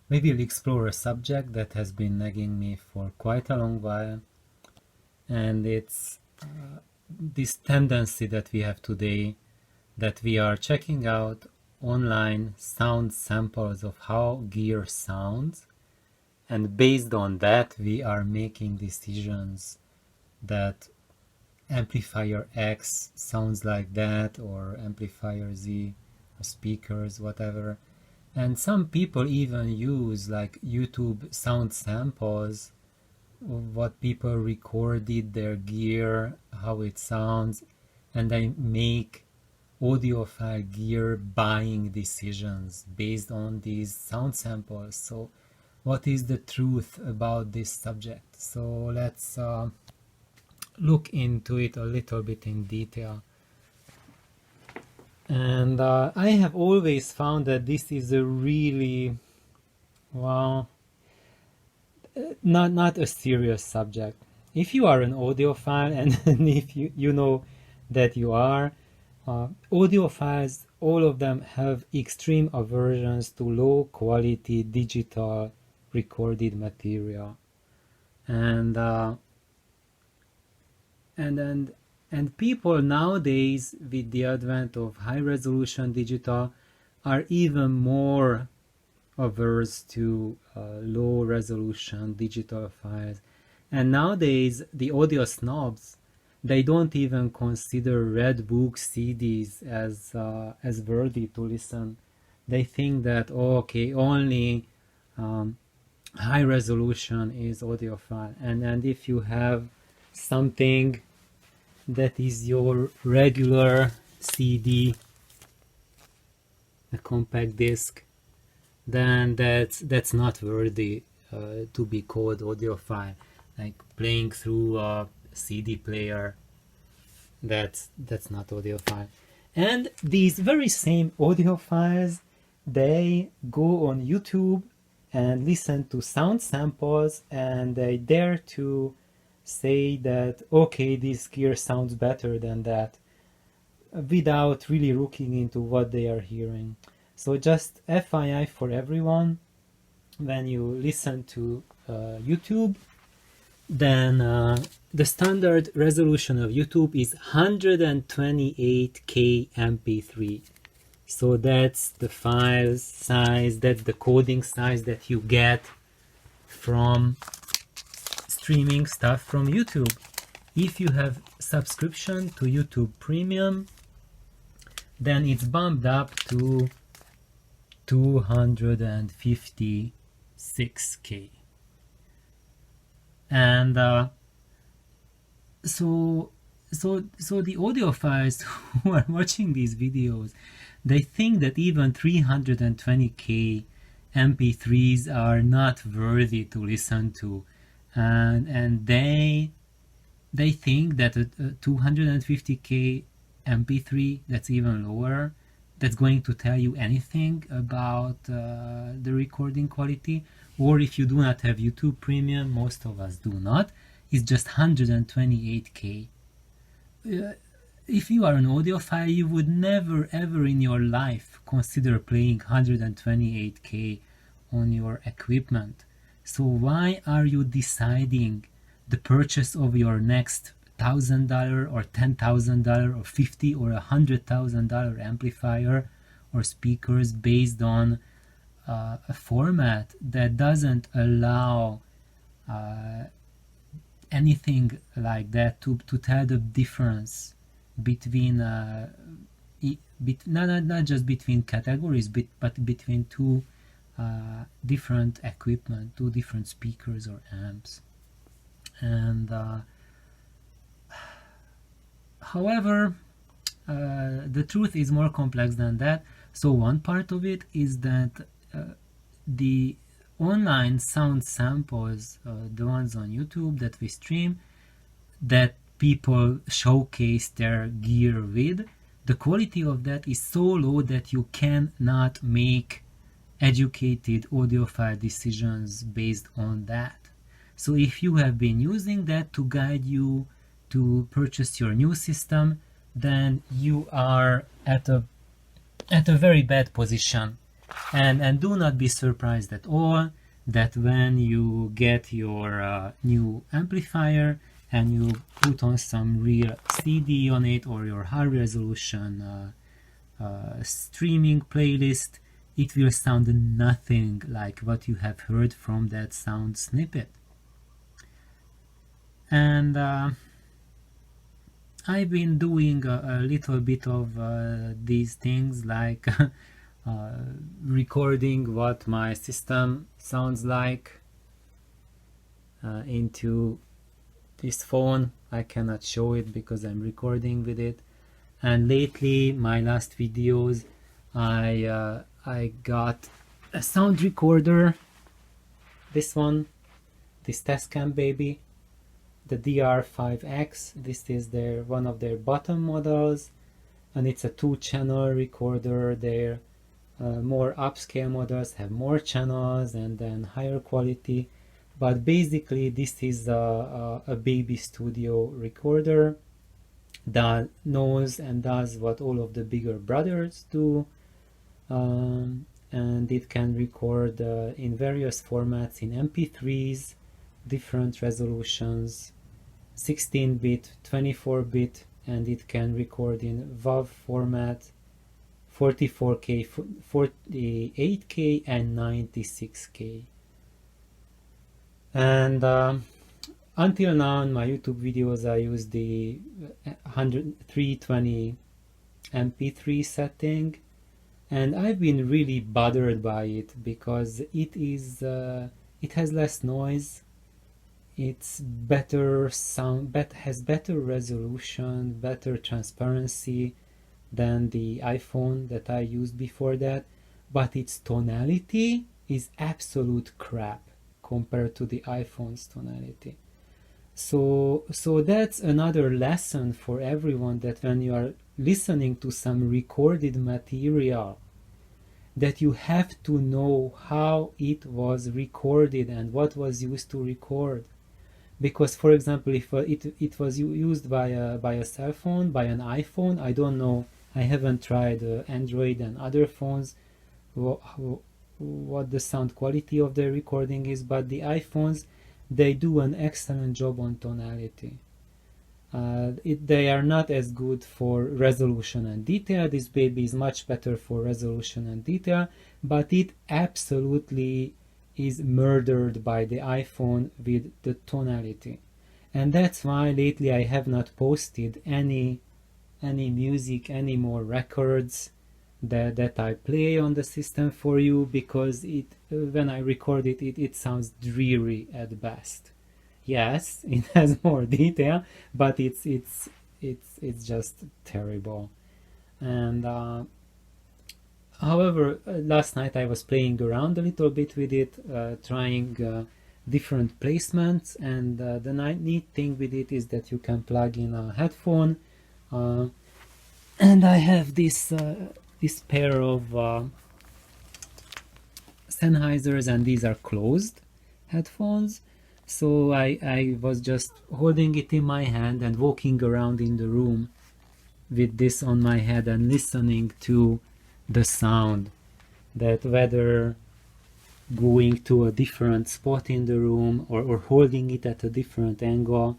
we will explore a subject that has been nagging me for quite a long while, and it's this tendency that we have today, that we are checking out online sound samples of how gear sounds, and based on that we are making decisions that amplifier X sounds like that, or amplifier Z, or speakers, whatever. And some people even use like YouTube sound samples of what people recorded their gear, how it sounds, and they make audiophile gear buying decisions based on these sound samples. So what is the truth about this subject? So let's look into it a little bit in detail. And I have always found that this is a really, well, not a serious subject. If you are an audiophile, and if you know that you are, audiophiles, all of them have extreme aversions to low quality digital recorded material. And people nowadays, with the advent of high resolution digital, are even more averse to low resolution digital files. And nowadays the audio snobs, they don't even consider red book CDs as worthy to listen. They think that, oh, okay, only high resolution is audiophile. And if you have something that is your regular CD, a compact disc, then that's not worthy to be called audiophile. Like playing through a CD player, that's not audiophile. And these very same audiophiles, they go on YouTube and listen to sound samples, and they dare to say that, okay, this gear sounds better than that, without really looking into what they are hearing. So just FYI for everyone, when you listen to YouTube, then the standard resolution of YouTube is 128K MP3. So that's the file size, that's the coding size that you get from streaming stuff from YouTube. If you have subscription to YouTube Premium, then it's bumped up to 256K. And so the audiophiles who are watching these videos, they think that even 320K MP3s are not worthy to listen to, and they think that a 250K MP3 that's even lower, that's going to tell you anything about the recording quality. Or if you do not have YouTube Premium, most of us do not, it's just 128K. If you are an audiophile, you would never ever in your life consider playing 128K on your equipment. So why are you deciding the purchase of your next $1,000 or $10,000 or $50,000 or $100,000 amplifier or speakers based on a format that doesn't allow anything like that to tell the difference between not just between categories, but between two different equipment, two different speakers or amps. And however, the truth is more complex than that. So one part of it is that the online sound samples, the ones on YouTube that we stream, that people showcase their gear with, the quality of that is so low that you cannot make educated audiophile decisions based on that. So if you have been using that to guide you to purchase your new system, then you are at a very bad position. And do not be surprised at all that when you get your new amplifier and you put on some real CD on it or your high resolution streaming playlist, it will sound nothing like what you have heard from that sound snippet. And I've been doing a little bit of these things, like recording what my system sounds like into this phone. I cannot show it because I'm recording with it. And lately, my last videos, I got a sound recorder, this one, this Tascam baby, the DR5X. This is one of their bottom models, and it's a 2-channel recorder. Their more upscale models have more channels and then higher quality, but basically this is a baby studio recorder that knows and does what all of the bigger brothers do, and it can record in various formats, in MP3s, different resolutions, 16-bit, 24-bit, and it can record in WAV format, 44K, 48K, and 96K. And until now in my YouTube videos I use the 320 MP3 setting, and I've been really bothered by it because it has less noise, it's better sound, has better resolution, better transparency than the iPhone that I used before that, but its tonality is absolute crap compared to the iPhone's tonality. So that's another lesson for everyone, that when you are listening to some recorded material, that you have to know how it was recorded and what was used to record. Because, for example, if it was used by a cell phone, by an iPhone, I don't know, I haven't tried Android and other phones, what the sound quality of their recording is, but the iPhones, they do an excellent job on tonality. They are not as good for resolution and detail. This baby is much better for resolution and detail, but it absolutely is murdered by the iPhone with the tonality. And that's why lately I have not posted any music, any more records that I play on the system for you, because when I record it sounds dreary at best. Yes, it has more detail, but it's just terrible. And however, last night I was playing around a little bit with it, trying different placements, and the neat thing with it is that you can plug in a headphone, and I have this pair of Sennheisers, and these are closed headphones. So I was just holding it in my hand and walking around in the room with this on my head and listening to the sound, that whether going to a different spot in the room or holding it at a different angle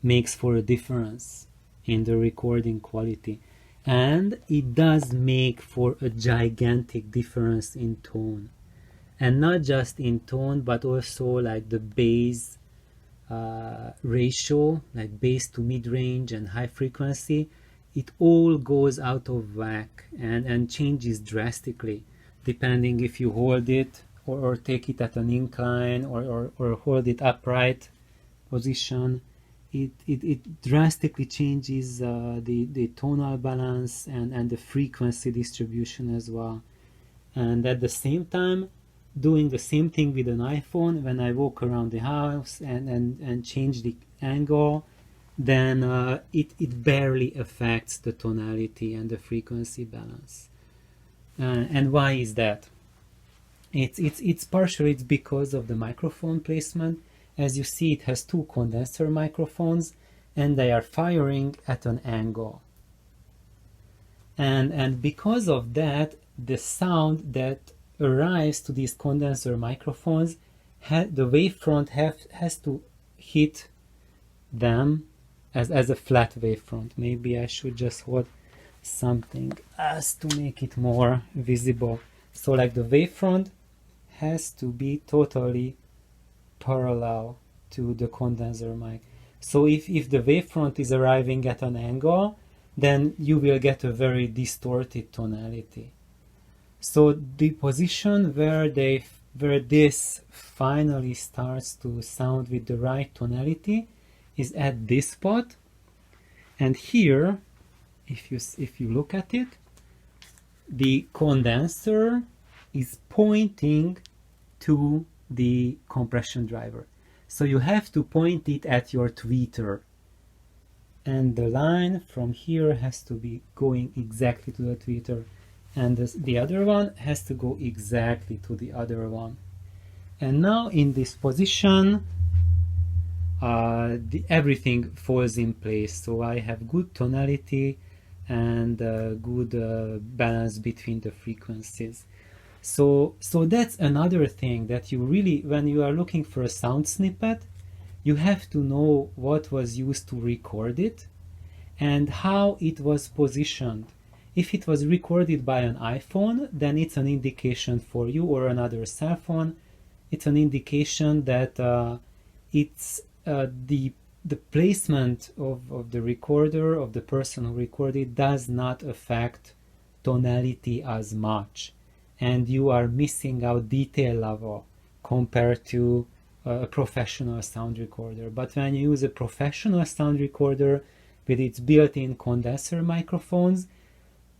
makes for a difference in the recording quality. And it does make for a gigantic difference in tone. And not just in tone, but also like the bass ratio, like bass to mid-range and high frequency. It all goes out of whack and changes drastically, depending if you hold it or take it at an incline or hold it upright position. It drastically changes the tonal balance and the frequency distribution as well. And at the same time, doing the same thing with an iPhone, when I walk around the house and change the angle, then it barely affects the tonality and the frequency balance. And why is that? It's partially because of the microphone placement. As you see, it has two condenser microphones, and they are firing at an angle. And because of that, the sound that arrives to these condenser microphones, the wavefront has to hit them as a flat wavefront. Maybe I should just hold something else to make it more visible. So like the wavefront has to be totally parallel to the condenser mic. So if the wavefront is arriving at an angle, then you will get a very distorted tonality. So the position where this finally starts to sound with the right tonality is at this spot. And here, if you look at it, the condenser is pointing to the compression driver. So you have to point it at your tweeter. And the line from here has to be going exactly to the tweeter. And the other one has to go exactly to the other one. And now in this position, everything falls in place. So I have good tonality and good balance between the frequencies. So that's another thing that you really, when you are looking for a sound snippet, you have to know what was used to record it and how it was positioned. If it was recorded by an iPhone, then it's an indication for you, or another cell phone. It's an indication that it's the placement of the recorder, of the person who recorded, does not affect tonality as much, and you are missing out detail level compared to a professional sound recorder. But when you use a professional sound recorder with its built-in condenser microphones,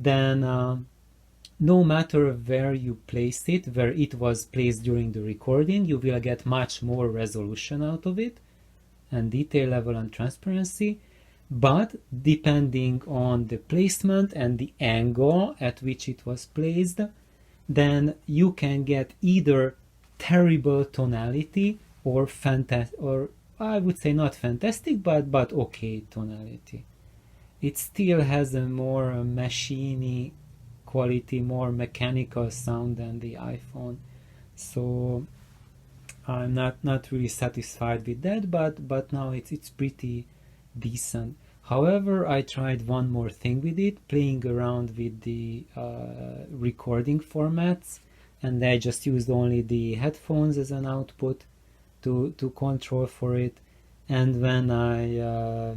then no matter where you place it, where it was placed during the recording, you will get much more resolution out of it, and detail level and transparency. But depending on the placement and the angle at which it was placed, then you can get either terrible tonality or fantastic, or I would say not fantastic, but okay tonality. It still has a more machiney quality, more mechanical sound than the iPhone. So I'm not really satisfied with that, but now it's pretty decent. However, I tried one more thing with it, playing around with the recording formats, and I just used only the headphones as an output to control for it. And when I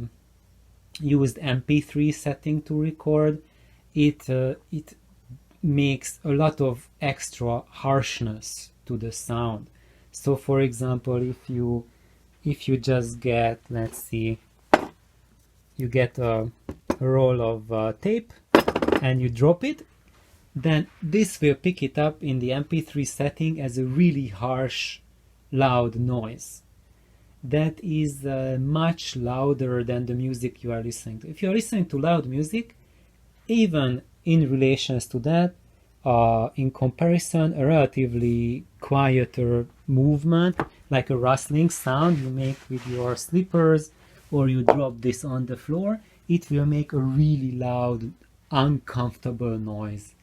used MP3 setting to record, it makes a lot of extra harshness to the sound. So for example, if you just get, let's see, you get a roll of tape and you drop it, then this will pick it up in the MP3 setting as a really harsh, loud noise. That is much louder than the music you are listening to. If you are listening to loud music, even in relations to that, in comparison, a relatively quieter movement, like a rustling sound you make with your slippers, or you drop this on the floor, it will make a really loud, uncomfortable noise.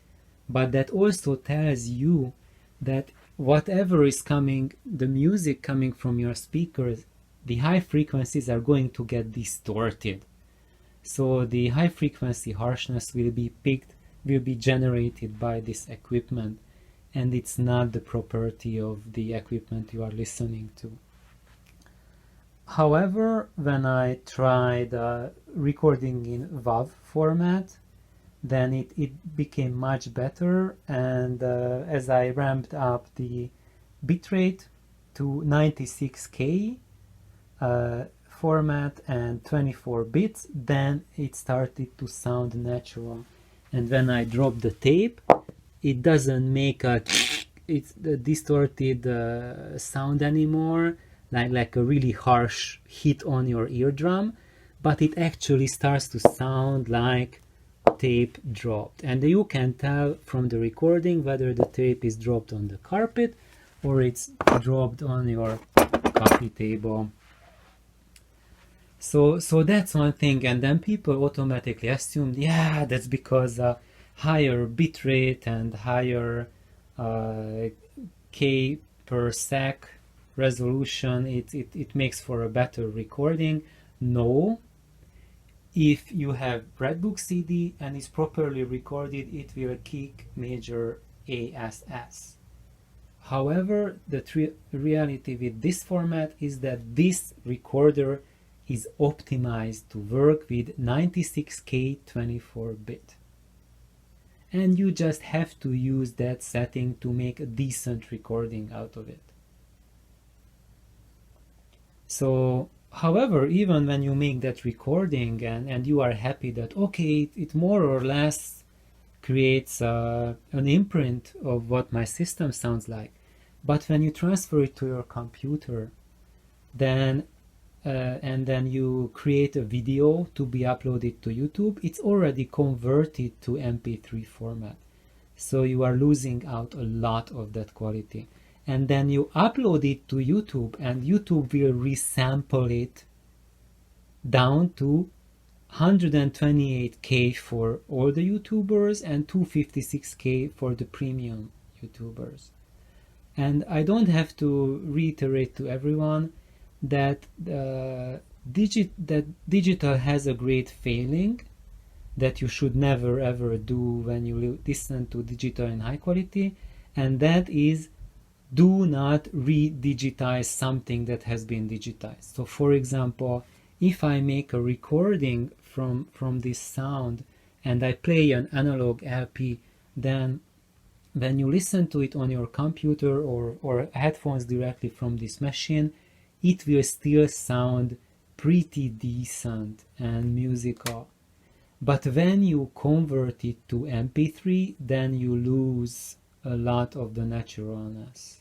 But that also tells you that whatever is coming, the music coming from your speakers, the high frequencies are going to get distorted. So the high frequency harshness will be generated by this equipment, and it's not the property of the equipment you are listening to. However, when I tried recording in WAV format, then it became much better, and as I ramped up the bitrate to 96K format and 24 bits, then it started to sound natural. And when I drop the tape, it doesn't make a distorted sound anymore, like a really harsh hit on your eardrum, but it actually starts to sound like tape dropped. And you can tell from the recording whether the tape is dropped on the carpet or it's dropped on your coffee table. So that's one thing, and then people automatically assumed, yeah, that's because higher bitrate and higher K per sec resolution, it makes for a better recording. No. If you have Redbook CD and is properly recorded, it will kick major ASS. However, the reality with this format is that this recorder is optimized to work with 96K 24-bit. And you just have to use that setting to make a decent recording out of it. So, however, even when you make that recording and you are happy that, okay, it more or less creates an imprint of what my system sounds like, but when you transfer it to your computer, then and then you create a video to be uploaded to YouTube, it's already converted to MP3 format. So you are losing out a lot of that quality. And then you upload it to YouTube, and YouTube will resample it down to 128K for all the YouTubers and 256K for the premium YouTubers. And I don't have to reiterate to everyone that digital has a great failing that you should never ever do when you listen to digital in high quality, and that is, do not re-digitize something that has been digitized. So for example, if I make a recording from this sound and I play an analog LP, then when you listen to it on your computer or headphones directly from this machine, it will still sound pretty decent and musical. But when you convert it to MP3, then you lose a lot of the naturalness.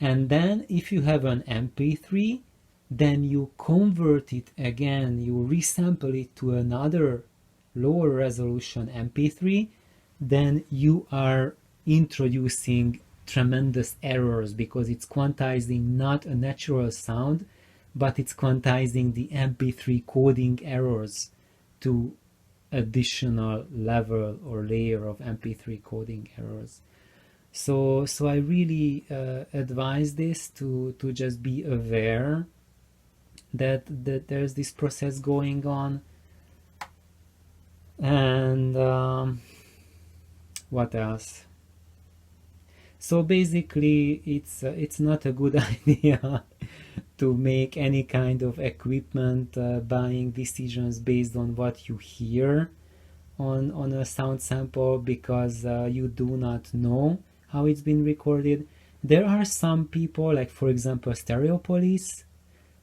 And then if you have an MP3, then you convert it again, you resample it to another lower resolution MP3, then you are introducing tremendous errors because it's quantizing not a natural sound, but it's quantizing the MP3 coding errors to additional level or layer of MP3 coding errors. So I really advise this to just be aware that there's this process going on. And what else? So basically, it's not a good idea to make any kind of equipment buying decisions based on what you hear on a sound sample, because you do not know how it's been recorded. There are some people, like for example Stereo Police,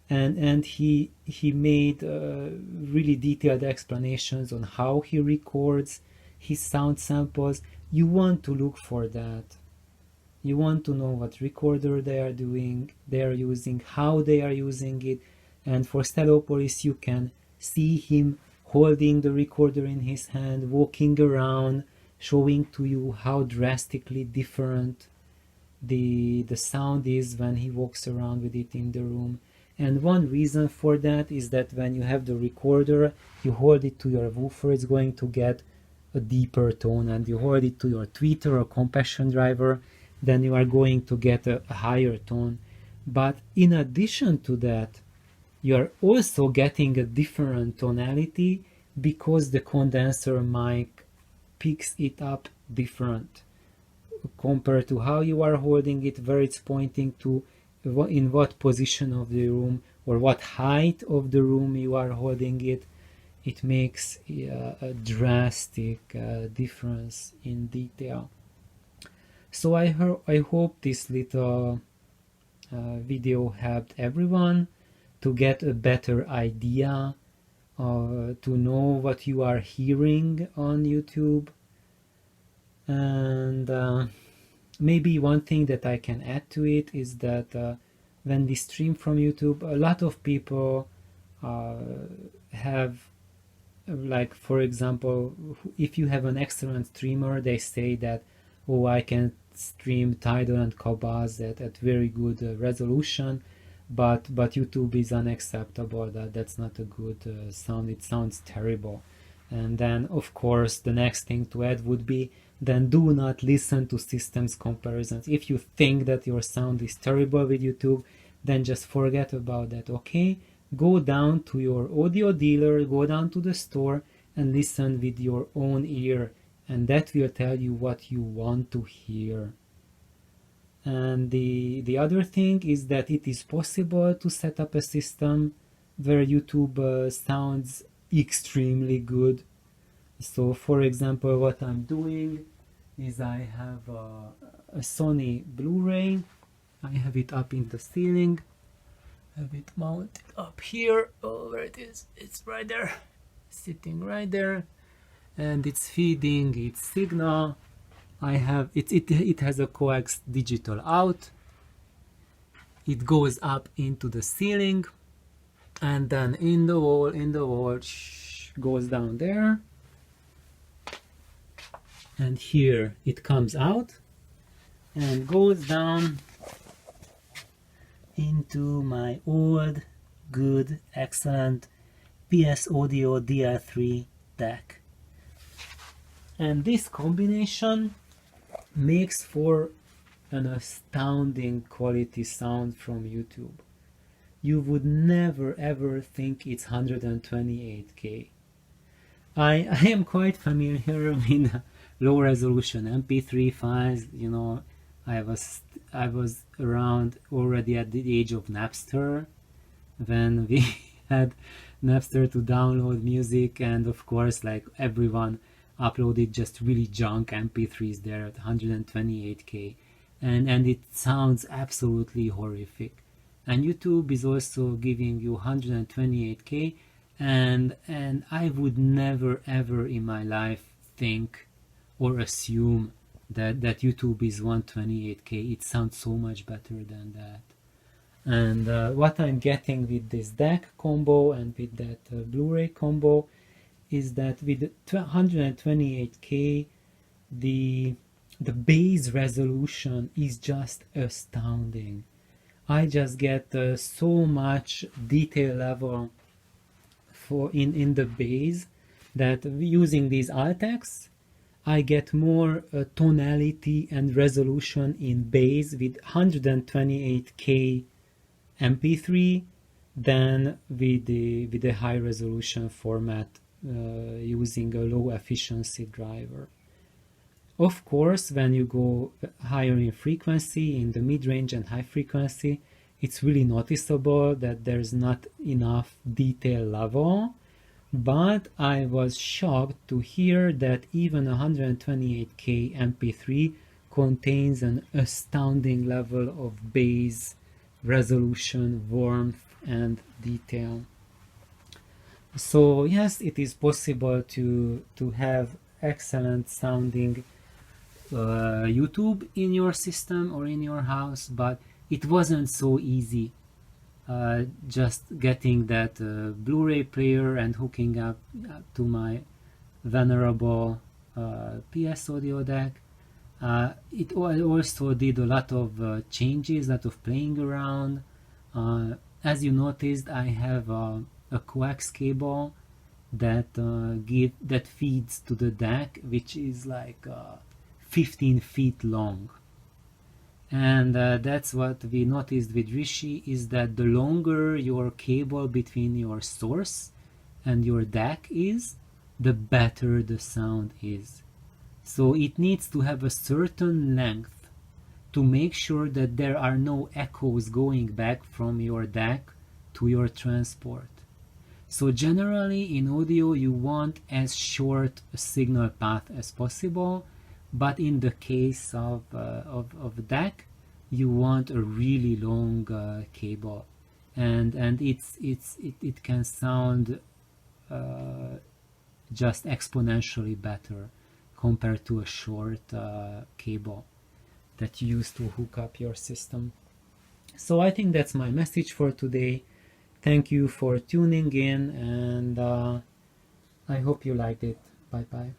and he made really detailed explanations on how he records his sound samples. You want to look for that. You want to know what recorder they are using, how they are using it. And for Stereo Police, you can see him holding the recorder in his hand, walking around, showing to you how drastically different the sound is when he walks around with it in the room. And one reason for that is that when you have the recorder, you hold it to your woofer, it's going to get a deeper tone, and you hold it to your tweeter or compression driver, then you are going to get a higher tone. But in addition to that, you are also getting a different tonality because the condenser mic picks it up different compared to how you are holding it, where it's pointing to, in what position of the room or what height of the room you are holding it. It makes a drastic difference in detail. So I hope this little video helped everyone to get a better idea, to know what you are hearing on YouTube. And maybe one thing that I can add to it is that when we stream from YouTube, a lot of people have, like for example, if you have an excellent streamer, they say that, oh, I can stream Tidal and Cobaz at very good resolution, but YouTube is unacceptable. That's not a good sound. It sounds terrible. And then of course the next thing to add would be, then do not listen to systems comparisons. If you think that your sound is terrible with YouTube, then just forget about that, okay? Go down to your audio dealer, go down to the store and listen with your own ear, and that will tell you what you want to hear. And the other thing is that it is possible to set up a system where YouTube sounds extremely good. So for example, what I'm doing is I have a Sony Blu-ray. I have it up in the ceiling. I have it mounted up here. Oh, where it is? It's right there. Sitting right there. And it's feeding its signal. I have it has a coax digital out. It goes up into the ceiling, and then in the wall goes down there, and here it comes out and goes down into my old, good, excellent PS Audio DR3 deck. And this combination makes for an astounding quality sound from YouTube. You would never ever think it's 128K. I am quite familiar with low resolution MP3 files. You know, I was around already at the age of Napster, when we had Napster to download music, and of course, like, everyone uploaded just really junk MP3s there at 128K, and it sounds absolutely horrific. And YouTube is also giving you 128K, and I would never ever in my life think or assume that YouTube is 128K. It sounds so much better than that. And what I'm getting with this deck combo and with that Blu-ray combo is that with 128K, the bass resolution is just astounding. I just get so much detail level in the bass that using these Altex, I get more tonality and resolution in bass with 128K MP3 than with the high resolution format using a low efficiency driver. Of course, when you go higher in frequency, in the mid-range and high frequency, it's really noticeable that there's not enough detail level. But I was shocked to hear that even 128K MP3 contains an astounding level of bass, resolution, warmth, and detail. So yes, it is possible to have excellent sounding YouTube in your system or in your house, but it wasn't so easy. Just getting that Blu-ray player and hooking up to my venerable PS Audio deck. It also did a lot of changes, a lot of playing around. As you noticed, I have a coax cable that feeds to the deck, which is like 15 feet long. And that's what we noticed with Rishi, is that the longer your cable between your source and your deck is, the better the sound is. So it needs to have a certain length to make sure that there are no echoes going back from your deck to your transport. So generally in audio you want as short a signal path as possible, but in the case of DAC, you want a really long cable, and it can sound just exponentially better compared to a short cable that you use to hook up your system. So I think that's my message for today. Thank you for tuning in, and I hope you liked it. Bye bye.